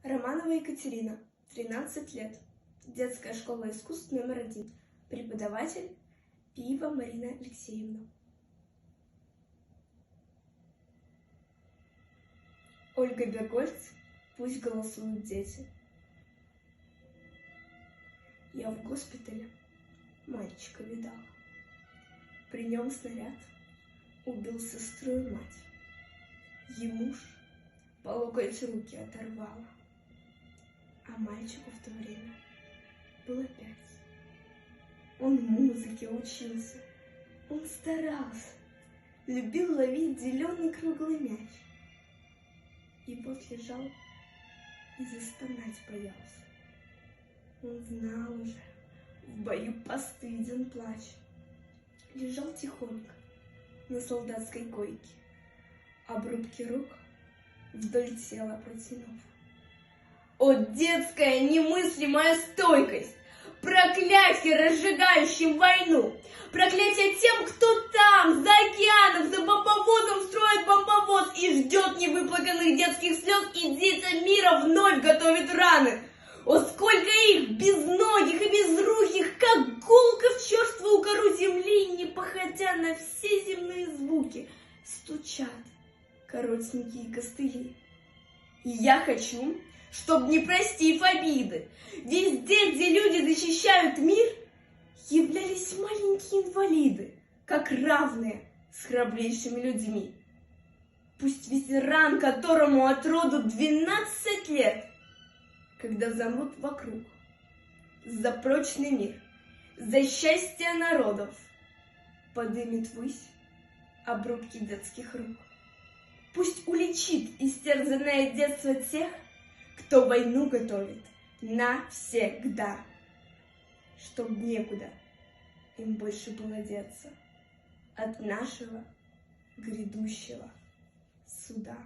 Романова Екатерина, 13 лет. Детская школа искусств №1. Преподаватель Пиева Марина Алексеевна. Ольга Бергольц. Пусть голосуют дети. Я в госпитале мальчика видала. При нем снаряд убил сестру и мать. Ему ж по локоть руки оторвало. А мальчику в то время было 5. Он музыке учился, он старался, любил ловить зеленый круглый мяч. И вот лежал и застонать боялся. Он знал уже, в бою постыден плач. Лежал тихонько на солдатской койке, обрубки рук вдоль тела протянув. О, детская немыслимая стойкость! Проклятие, разжигающим войну! Проклятие тем, кто там, за океаном, за бомбовозом строит бомбовоз и ждет невыплаканных детских слез, и детям мира вновь готовит раны! О, сколько их, безногих и безруких, как гулко в черствую кору земли, не походя на все земные звуки, стучат коротенькие костыли. И я хочу, чтоб, не простив обиды, везде, где люди защищают мир, являлись маленькие инвалиды, как равные с храбрейшими людьми. Пусть ветеран, которому от роду 12 лет, когда замрут вокруг, за прочный мир, за счастье народов, подымет ввысь обрубки детских рук. Пусть уличит истерзанное детство тех, кто войну готовит навсегда, чтоб некуда им больше было деться от нашего грядущего суда.